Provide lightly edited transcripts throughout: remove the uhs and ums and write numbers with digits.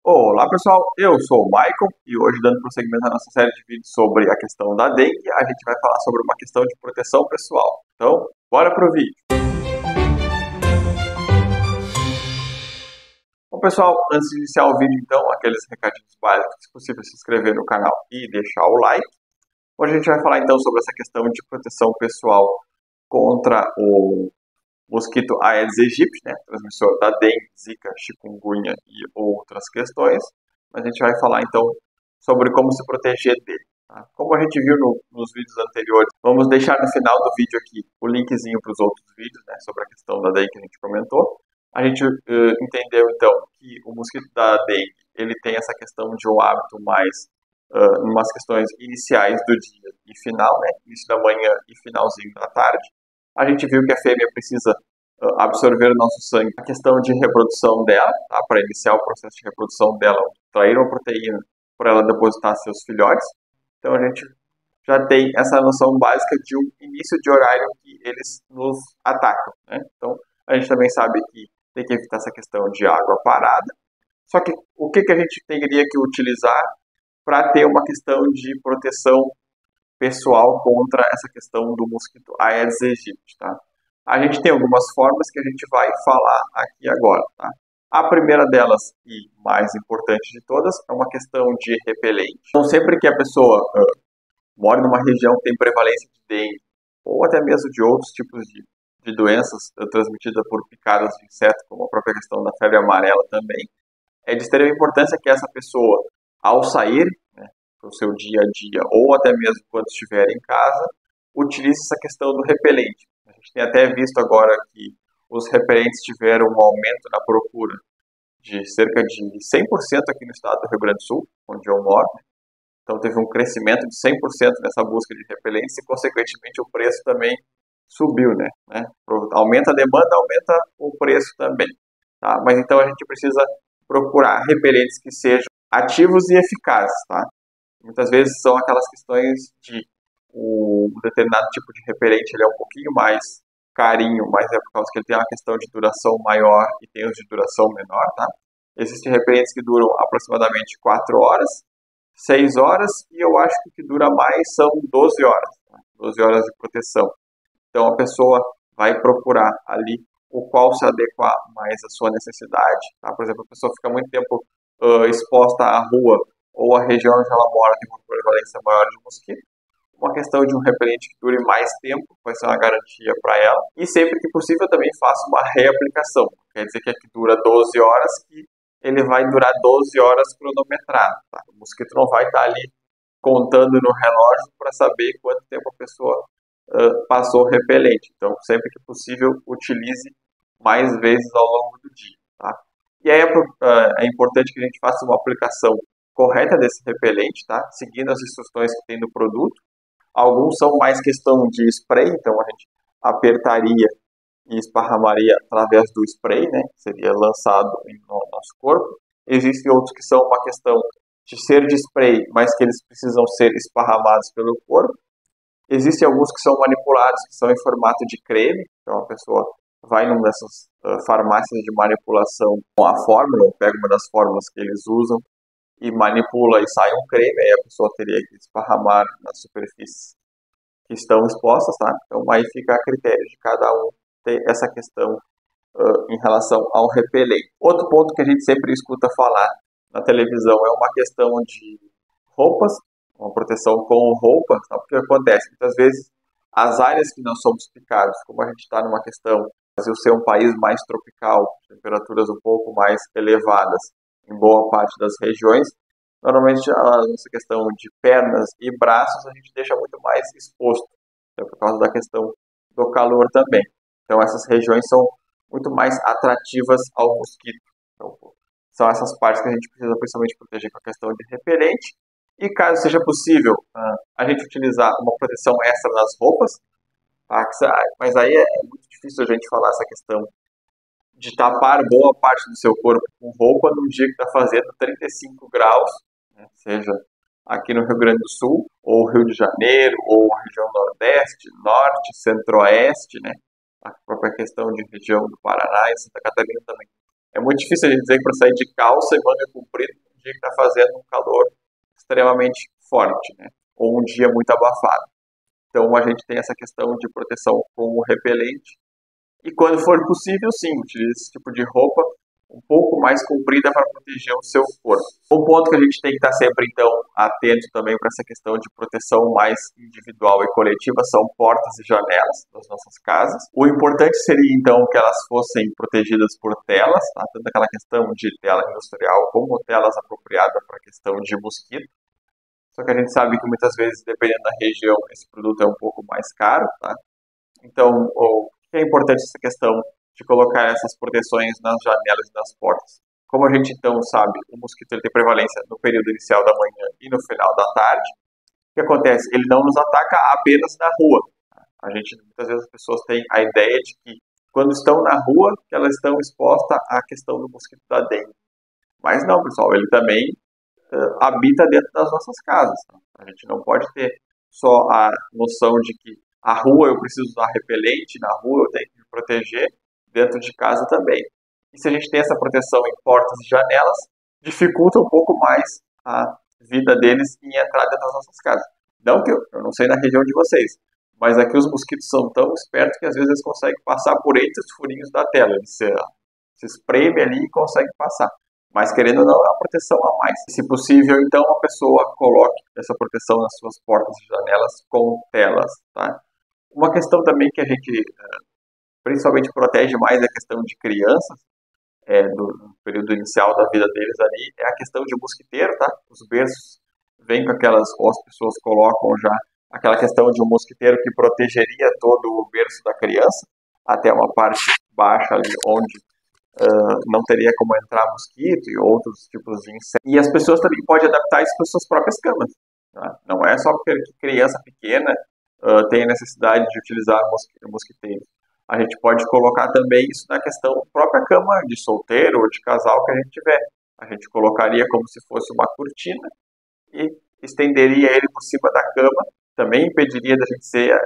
Olá pessoal, eu sou o Michael e hoje, dando prosseguimento à nossa série de vídeos sobre a questão da dengue, a gente vai falar sobre uma questão de proteção pessoal. Então, bora pro vídeo! Bom pessoal, antes de iniciar o vídeo então, aqueles recadinhos básicos, se possível se inscrever no canal e deixar o like. Hoje a gente vai falar então sobre essa questão de proteção pessoal contra o mosquito Aedes aegypti, né, transmissor da dengue, zika, chikungunya e outras questões. Mas a gente vai falar então sobre como se proteger dele. Tá? Como a gente viu nos vídeos anteriores, vamos deixar no final do vídeo aqui o linkzinho para os outros vídeos, né, sobre a questão da dengue que a gente comentou. A gente entendeu então que o mosquito da dengue ele tem essa questão de um hábito mais umas questões iniciais do dia e final, né, início da manhã e finalzinho da tarde. A gente viu que a fêmea precisa absorver o nosso sangue, a questão de reprodução dela, tá? Para iniciar o processo de reprodução dela, extrair uma proteína para ela depositar seus filhotes. Então a gente já tem essa noção básica de um início de horário que eles nos atacam, né? Então a gente também sabe que tem que evitar essa questão de água parada. Só que o que a gente teria que utilizar para ter uma questão de proteção pessoal contra essa questão do mosquito Aedes aegypti, tá? A gente tem algumas formas que a gente vai falar aqui agora, tá? A primeira delas, e mais importante de todas, é uma questão de repelente. Então, sempre que a pessoa mora numa região que tem prevalência de dengue, ou até mesmo de outros tipos de doenças transmitidas por picadas de inseto, como a própria questão da febre amarela também, é de extrema importância que essa pessoa, ao sair, né, para o seu dia a dia, ou até mesmo quando estiver em casa, utilize essa questão do repelente. A gente tem até visto agora que os repelentes tiveram um aumento na procura de cerca de 100% aqui no estado do Rio Grande do Sul, onde eu moro. Então teve um crescimento de 100% nessa busca de repelentes e, consequentemente, o preço também subiu, né? Aumenta a demanda, aumenta o preço também. Tá? Mas então a gente precisa procurar repelentes que sejam ativos e eficazes, tá? Muitas vezes são aquelas questões de um determinado tipo de repelente, ele é um pouquinho mais carinho, mas é por causa que ele tem uma questão de duração maior e tem os de duração menor, tá? Existem repelentes que duram aproximadamente 4 horas, 6 horas, e eu acho que o que dura mais são 12 horas, tá? 12 horas de proteção. Então a pessoa vai procurar ali o qual se adequar mais à sua necessidade, tá? Por exemplo, a pessoa fica muito tempo exposta à rua ou a região onde ela mora tem uma prevalência maior de mosquito. Uma questão de um repelente que dure mais tempo vai ser uma garantia para ela. E sempre que possível também faça uma reaplicação. Quer dizer que aqui dura 12 horas, que ele vai durar 12 horas cronometrado. Tá? O mosquito não vai estar ali contando no relógio para saber quanto tempo a pessoa passou o repelente. Então, sempre que possível, utilize mais vezes ao longo do dia. Tá? E aí é importante que a gente faça uma aplicação correta desse repelente, tá? Seguindo as instruções que tem no produto. Alguns são mais questão de spray, então a gente apertaria e esparramaria através do spray, né? Seria lançado no nosso corpo. Existem outros que são uma questão de ser de spray, mas que eles precisam ser esparramados pelo corpo. Existem alguns que são manipulados, que são em formato de creme, então a pessoa vai numa dessas farmácias de manipulação com a fórmula, pega uma das fórmulas que eles usam, e manipula e sai um creme, aí a pessoa teria que esparramar nas superfícies que estão expostas, tá? Então aí fica a critério de cada um ter essa questão em relação ao repelente. Outro ponto que a gente sempre escuta falar na televisão é uma questão de roupas, uma proteção com roupas, tá? Porque acontece, muitas vezes as áreas que nós somos picados, como a gente está numa questão, o Brasil ser um país mais tropical, temperaturas um pouco mais elevadas, em boa parte das regiões, normalmente a nossa questão de pernas e braços a gente deixa muito mais exposto, né, por causa da questão do calor também. Então essas regiões são muito mais atrativas ao mosquito. Então, são essas partes que a gente precisa principalmente proteger com a questão de repelente. E caso seja possível, a gente utilizar uma proteção extra nas roupas, tá? Mas aí é muito difícil a gente falar essa questão de tapar boa parte do seu corpo com roupa num dia que está fazendo 35 graus, né, seja aqui no Rio Grande do Sul, ou Rio de Janeiro, ou região Nordeste, Norte, Centro-Oeste, né, a própria questão de região do Paraná e Santa Catarina também. É muito difícil a gente dizer que para sair de calça e manga comprida um dia que está fazendo um calor extremamente forte, né? Ou um dia muito abafado. Então a gente tem essa questão de proteção com o repelente. E quando for possível, sim, utilize esse tipo de roupa um pouco mais comprida para proteger o seu corpo. Um ponto que a gente tem que estar sempre, então, atento também para essa questão de proteção mais individual e coletiva são portas e janelas das nossas casas. O importante seria, então, que elas fossem protegidas por telas, tá? Tanto aquela questão de tela industrial como telas apropriadas para a questão de mosquito. Só que a gente sabe que muitas vezes, dependendo da região, esse produto é um pouco mais caro, tá? Então, o que é importante essa questão de colocar essas proteções nas janelas e nas portas? Como a gente então sabe, o mosquito ele tem prevalência no período inicial da manhã e no final da tarde. O que acontece? Ele não nos ataca apenas na rua. Muitas vezes as pessoas têm a ideia de que quando estão na rua, que elas estão expostas à questão do mosquito da dengue. Mas não, pessoal, ele também habita dentro das nossas casas. A gente não pode ter só a noção de que a rua eu preciso usar repelente, na rua eu tenho que me proteger, dentro de casa também. E se a gente tem essa proteção em portas e janelas, dificulta um pouco mais a vida deles em entrar dentro das nossas casas. Não que eu não sei na região de vocês, mas aqui os mosquitos são tão espertos que às vezes eles conseguem passar por entre os furinhos da tela. Eles se espremem ali e conseguem passar. Mas querendo ou não, é uma proteção a mais. Se possível, então, a pessoa coloque essa proteção nas suas portas e janelas com telas, tá? Uma questão também que a gente principalmente protege mais é a questão de crianças, do período inicial da vida deles ali, é a questão de mosquiteiro, tá? Os berços vêm com aquelas, ou as pessoas colocam já aquela questão de um mosquiteiro que protegeria todo o berço da criança, até uma parte baixa ali, onde não teria como entrar mosquito e outros tipos de insetos. E as pessoas também podem adaptar isso para as suas próprias camas. Tá? Não é só porque criança pequena tem a necessidade de utilizar mosquiteiros. A gente pode colocar também isso na questão da própria cama de solteiro ou de casal que a gente tiver. A gente colocaria como se fosse uma cortina e estenderia ele por cima da cama. Também impediria da gente ser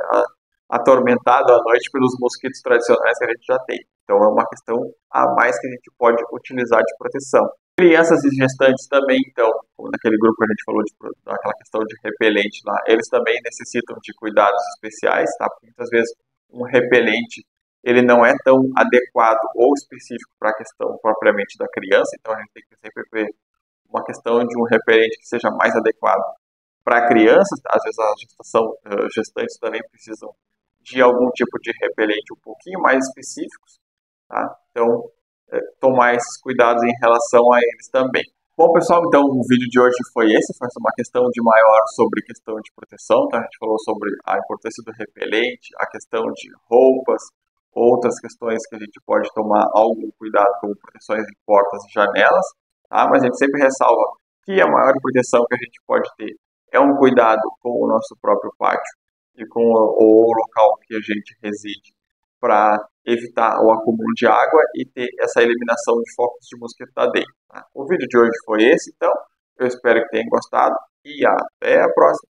atormentado à noite pelos mosquitos tradicionais que a gente já tem. Então é uma questão a mais que a gente pode utilizar de proteção. Crianças e gestantes também, então, naquele grupo que a gente falou daquela questão de repelente lá, eles também necessitam de cuidados especiais, tá? Porque muitas vezes um repelente ele não é tão adequado ou específico para a questão propriamente da criança, então a gente tem que sempre ver uma questão de um repelente que seja mais adequado para crianças. Às vezes as gestantes também precisam de algum tipo de repelente um pouquinho mais específicos, tá? Então, tomar esses cuidados em relação a eles também. Bom, pessoal, então o vídeo de hoje foi esse, foi uma questão de maior sobre questão de proteção, tá? A gente falou sobre a importância do repelente, a questão de roupas, outras questões que a gente pode tomar algum cuidado, como proteções em portas e janelas, tá? Mas a gente sempre ressalva que a maior proteção que a gente pode ter é um cuidado com o nosso próprio pátio e com o local que a gente reside, para evitar o acúmulo de água e ter essa eliminação de focos de mosquito da dengue. Tá? O vídeo de hoje foi esse, então eu espero que tenham gostado e até a próxima.